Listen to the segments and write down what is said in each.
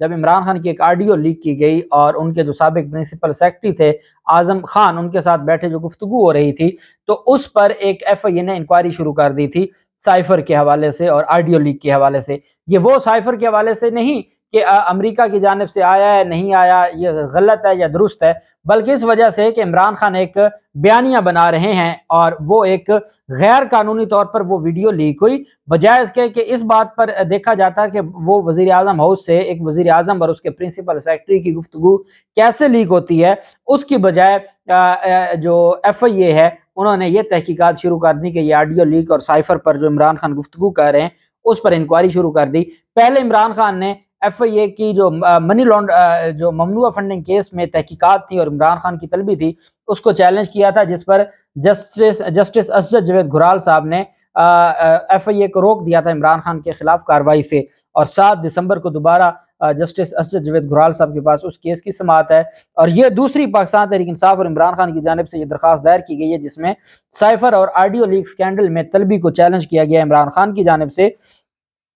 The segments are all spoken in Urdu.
جب عمران خان کی ایک آڈیو لیک کی گئی اور ان کے جو سابق پرنسپل سیکرٹری تھے اعظم خان، ان کے ساتھ بیٹھے جو گفتگو ہو رہی تھی، تو اس پر ایک ایف آئی اے نے انکوائری شروع کر دی تھی سائفر کے حوالے سے اور آڈیو لیک کے حوالے سے۔ یہ وہ سائفر کے حوالے سے نہیں کہ امریکہ کی جانب سے آیا ہے نہیں آیا، یہ غلط ہے یا درست ہے، بلکہ اس وجہ سے کہ عمران خان ایک بیانیہ بنا رہے ہیں اور وہ ایک غیر قانونی طور پر وہ ویڈیو لیک ہوئی، بجائے اس کے کہ اس بات پر دیکھا جاتا کہ وہ وزیر اعظم ہاؤس سے ایک وزیر اعظم اور اس کے پرنسپل سیکرٹری کی گفتگو کیسے لیک ہوتی ہے، اس کی بجائے جو ایف آئی اے ہے انہوں نے یہ تحقیقات شروع کر دی کہ یہ آڈیو لیک اور سائفر پر جو عمران خان گفتگو کر رہے ہیں اس پر انکوائری شروع کر دی۔ پہلے عمران خان نے ایف آئی اے کی جو منی جو ممنوعہ فنڈنگ کیس میں تحقیقات تھی اور عمران خان کی طلبی تھی اس کو چیلنج کیا تھا، جس پر جسٹس اسجد جاوید گھرال صاحب نے ایف آئی اے کو روک دیا تھا عمران خان کے خلاف کارروائی سے، اور 7 دسمبر کو دوبارہ جسٹس اسجد جاوید گھرال صاحب کے پاس اس کیس کی سماعت ہے، اور یہ دوسری پاکستان تحریک انصاف اور عمران خان کی جانب سے یہ درخواست دائر کی گئی ہے جس میں سائفر اور آڈیو لیک سکینڈل میں طلبی کو چیلنج کیا گیا ہے عمران خان کی جانب سے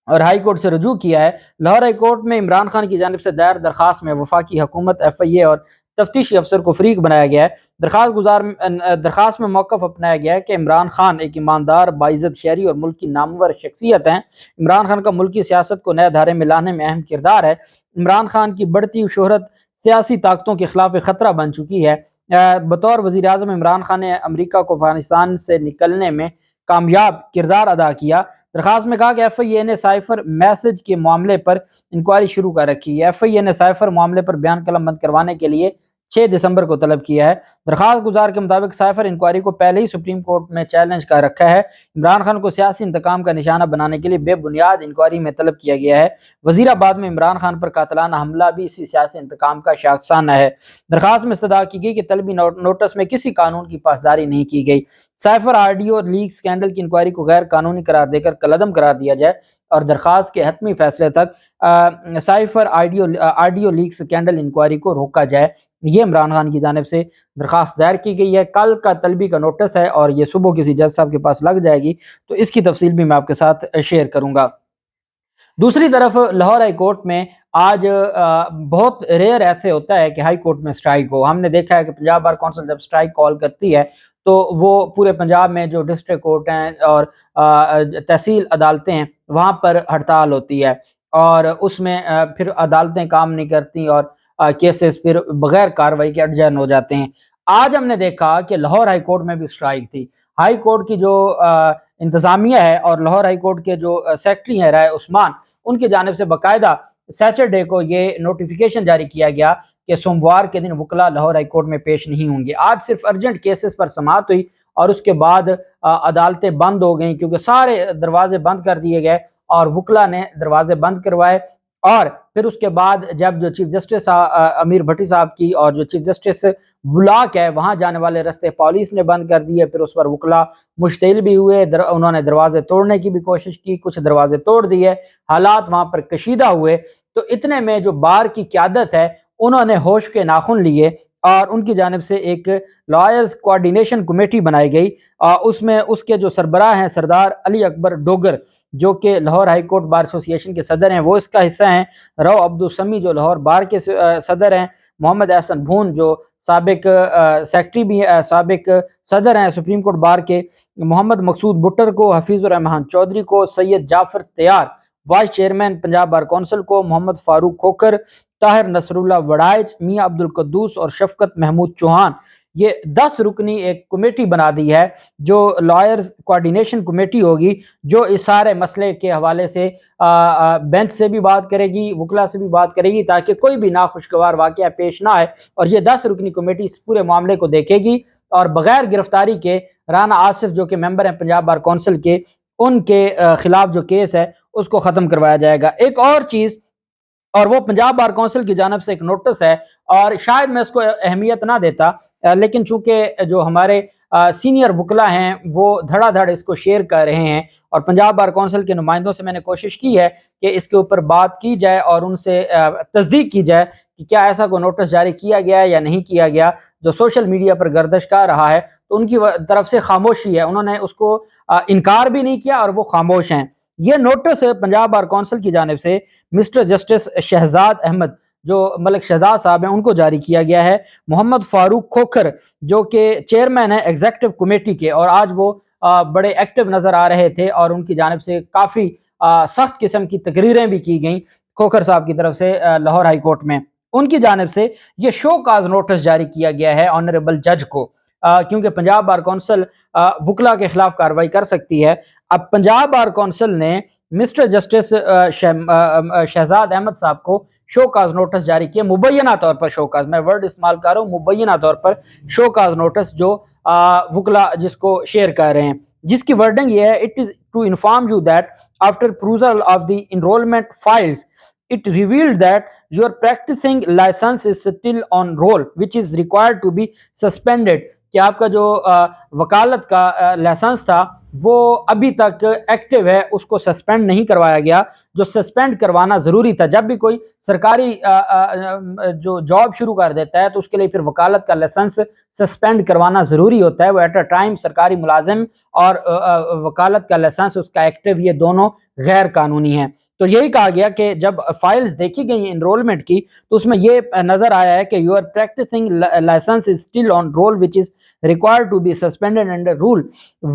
اور ہائی کورٹ سے رجوع کیا ہے۔ لاہور ہائی کورٹ میں عمران خان کی جانب سے دائر درخواست میں وفاقی حکومت، ایف آئی اے اور تفتیشی افسر کو فریق بنایا گیا ہے۔ درخواست میں موقف اپنایا گیا ہے کہ عمران خان ایک ایماندار، باعزت شہری اور ملک کی نامور شخصیت ہیں۔ عمران خان کا ملکی سیاست کو نئے دھارے میں لانے میں اہم کردار ہے۔ عمران خان کی بڑھتی شہرت سیاسی طاقتوں کے خلاف ایک خطرہ بن چکی ہے۔ بطور وزیر اعظم عمران خان نے امریکہ کو افغانستان سے نکلنے میں کامیاب کردار ادا کیا۔ درخواست میں کہا کہ ایف آئی اے نے سائفر میسج کے معاملے پر انکوائری شروع کر رکھی ہے۔ ایف آئی اے نے سائفر معاملے پر بیان قلم بند کروانے کے لیے 6 دسمبر کو طلب کیا ہے۔ درخواست گزار کے مطابق سائفر انکوائری کو پہلے ہی سپریم کورٹ میں چیلنج کر رکھا ہے۔ عمران خان کو سیاسی انتقام کا نشانہ بنانے کے لیے بے بنیاد انکوائری میں طلب کیا گیا ہے۔ وزیر آباد میں عمران خان پر قاتلانہ حملہ بھی اسی سیاسی انتقام کا شاخسانہ ہے۔ درخواست میں استدعا کی گئی کہ طلبی نوٹس میں کسی قانون کی پاسداری نہیں کی گئی۔ سائفر آڈیو لیک سکینڈل کی انکوائری کو غیر قانونی قرار دے کر کالعدم قرار دیا جائے اور درخواست کے حتمی فیصلے تک cipher audio leak scandal inquiry کو روکا جائے۔ یہ عمران خان کی جانب سے درخواست دائر کی گئی ہے۔ کل کا طلبی کا نوٹس ہے اور یہ صبح کسی جج صاحب کے پاس لگ جائے گی، تو اس کی تفصیل بھی میں آپ کے ساتھ شیئر کروں گا۔ دوسری طرف لاہور ہائی کورٹ میں آج بہت ریئر ایسے ہوتا ہے کہ ہائی کورٹ میں سٹرائک ہو۔ ہم نے دیکھا ہے کہ پنجاب بار کونسل جب سٹرائک کال کرتی ہے تو وہ پورے پنجاب میں جو ڈسٹرکٹ کورٹ ہیں اور تحصیل عدالتیں ہیں وہاں پر ہڑتال ہوتی ہے اور اس میں پھر عدالتیں کام نہیں کرتی اور کیسز پھر بغیر کارروائی کے اڈجرن ہو جاتے ہیں۔ آج ہم نے دیکھا کہ لاہور ہائی کورٹ میں بھی سٹرائک تھی۔ ہائی کورٹ کی جو انتظامیہ ہے اور لاہور ہائی کورٹ کے جو سیکرٹری ہیں رائے عثمان، ان کی جانب سے باقاعدہ سیچرڈے کو یہ نوٹیفیکیشن جاری کیا گیا کہ سوموار کے دن وکلاء لاہور ہائی کورٹ میں پیش نہیں ہوں گے۔ آج صرف ارجنٹ کیسز پر سماعت ہوئی اور اس کے بعد عدالتیں بند ہو گئیں کیونکہ سارے دروازے بند کر دیے گئے اور وکلاء نے دروازے بند کروائے۔ اور پھر اس کے بعد جب جو چیف جسٹس امیر بھٹی صاحب کی اور جو چیف جسٹس بلاک ہے وہاں جانے والے رستے پولیس نے بند کر دیے، پھر اس پر وکلاء مشتعل بھی ہوئے، انہوں نے دروازے توڑنے کی بھی کوشش کی، کچھ دروازے توڑ دیے، حالات وہاں پر کشیدہ ہوئے۔ تو اتنے میں جو بار کی قیادت ہے انہوں نے ہوش کے ناخن لیے اور ان کی جانب سے ایک لائرز کوآرڈینیشن کمیٹی بنائی گئی۔ اس میں اس کے جو سربراہ ہیں سردار علی اکبر ڈوگر جو کہ لاہور ہائی کورٹ بار ایسوسی ایشن کے صدر ہیں، وہ اس کا حصہ ہیں۔ رو عبدالسمی جو لاہور بار کے صدر ہیں، محمد احسن بھون جو سابق سیکرٹری بھی سابق صدر ہیں سپریم کورٹ بار کے، محمد مقصود بٹر کو، حفیظ الرحمان چودھری کو، سید جعفر تیار vice chairman Punjab bar council کو، محمد فاروق کھوکھر، طاہر نصر اللہ وڑائچ، میاں عبدالقدوس اور شفقت محمود چوہان، یہ 10 رکنی ایک کمیٹی بنا دی ہے جو لائرز کوآرڈینیشن کمیٹی ہوگی، جو اس سارے مسئلے کے حوالے سے بینچ سے بھی بات کرے گی، وکلاء سے بھی بات کرے گی تاکہ کوئی بھی ناخوشگوار واقعہ پیش نہ آئے، اور یہ 10 رکنی کمیٹی اس پورے معاملے کو دیکھے گی اور بغیر گرفتاری کے رانا آصف جو کہ ممبر ہیں پنجاب بار کونسل کے، ان کے خلاف جو کیس ہے اس کو ختم کروایا جائے گا۔ ایک اور چیز، اور وہ پنجاب بار کونسل کی جانب سے ایک نوٹس ہے اور شاید میں اس کو اہمیت نہ دیتا، لیکن چونکہ جو ہمارے سینئر وکلاء ہیں وہ دھڑا دھڑ اس کو شیئر کر رہے ہیں اور پنجاب بار کونسل کے نمائندوں سے میں نے کوشش کی ہے کہ اس کے اوپر بات کی جائے اور ان سے تصدیق کی جائے کہ کیا ایسا کوئی نوٹس جاری کیا گیا ہے یا نہیں کیا گیا جو سوشل میڈیا پر گردش کر رہا ہے، تو ان کی طرف سے خاموشی ہے، انہوں نے اس کو انکار بھی نہیں کیا اور وہ خاموش ہیں۔ یہ نوٹس پنجاب بار کونسل کی جانب سے مسٹر جسٹس شہزاد احمد جو ملک شہزاد صاحب ہیں ان کو جاری کیا گیا ہے۔ محمد فاروق کھوکھر جو کہ چیئرمین ہیں ایگزیکٹو کمیٹی کے، اور آج وہ بڑے ایکٹیو نظر آ رہے تھے اور ان کی جانب سے کافی سخت قسم کی تقریریں بھی کی گئیں کھوکھر صاحب کی طرف سے لاہور ہائی کورٹ میں، ان کی جانب سے یہ شو کاز نوٹس جاری کیا گیا ہے آنریبل جج کو، کیونکہ پنجاب بار کونسل وکلا کے خلاف کارروائی کر سکتی ہے۔ اب پنجاب بار کونسل نے مسٹر جسٹس شہزاد احمد صاحب کو شو کاز نوٹس جاری کیا، مبینہ طور پر شو کاز، میں ورڈ استعمال کر رہا ہوں، مبینہ طور پر شو کاز نوٹس جو وکلا جس کو شیئر کر رہے ہیں، جس کی ورڈنگ یہ ہے: it is to inform you that after perusal of the enrolment files it revealed that your practicing license is still on roll which is required to be suspended، کہ آپ کا جو وکالت کا لائسنس تھا وہ ابھی تک ایکٹیو ہے، اس کو سسپینڈ نہیں کروایا گیا، جو سسپینڈ کروانا ضروری تھا۔ جب بھی کوئی سرکاری جو جاب شروع کر دیتا ہے تو اس کے لیے پھر وکالت کا لائسنس سسپینڈ کروانا ضروری ہوتا ہے، وہ ایٹ اے ٹائم سرکاری ملازم اور وکالت کا لائسنس اس کا ایکٹیو، یہ دونوں غیر قانونی ہیں۔ تو یہی کہا گیا کہ جب فائلز دیکھی گئی انرولمنٹ کی تو اس میں یہ نظر آیا ہے کہ your practising licence is still on roll which is required to be suspended under rule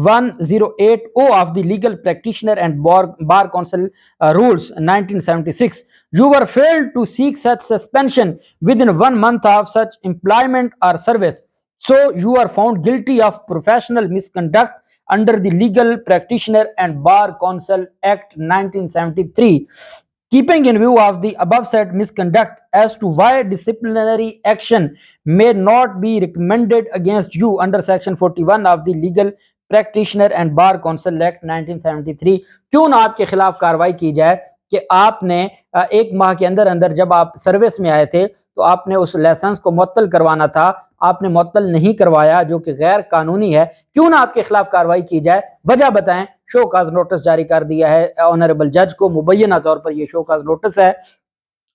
108O of the legal practitioner and bar council rules 1976. You were failed to seek such suspension within 1 month of such employment or service. So you are found guilty of professional misconduct under the Legal Practitioner and Bar Council Act 1973. Keeping in view of the above said misconduct as to why disciplinary action may not be recommended against you under section 41 of the Legal Practitioner and Bar Council Act 1973، کیوں نہ آپ کے خلاف کارروائی کی جائے کہ آپ نے 1 ماہ کے اندر اندر جب آپ سروس میں آئے تھے تو آپ نے اس لائسنس کو معطل کروانا تھا، آپ نے معطل نہیں کروایا جو کہ غیر قانونی ہے، کیوں نہ آپ کے خلاف کارروائی کی جائے، وجہ بتائیں۔ شو کاز نوٹس جاری کر دیا ہے آنریبل جج کو، مبینہ طور پر یہ شو کاز نوٹس ہے۔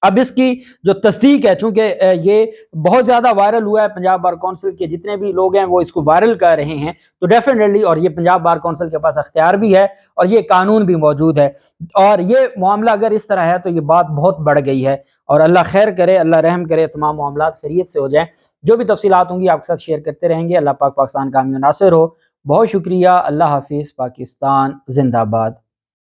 اب اس کی جو تصدیق ہے، چونکہ یہ بہت زیادہ وائرل ہوا ہے، پنجاب بار کونسل کے جتنے بھی لوگ ہیں وہ اس کو وائرل کر رہے ہیں، تو ڈیفینیٹلی، اور یہ پنجاب بار کونسل کے پاس اختیار بھی ہے اور یہ قانون بھی موجود ہے، اور یہ معاملہ اگر اس طرح ہے تو یہ بات بہت بڑھ گئی ہے، اور اللہ خیر کرے، اللہ رحم کرے، تمام معاملات خیریت سے ہو جائیں۔ جو بھی تفصیلات ہوں گی آپ کے ساتھ شیئر کرتے رہیں گے۔ اللہ پاک پاکستان کا حامی و ناصر ہو۔ بہت شکریہ۔ اللہ حافظ۔ پاکستان زندہ باد۔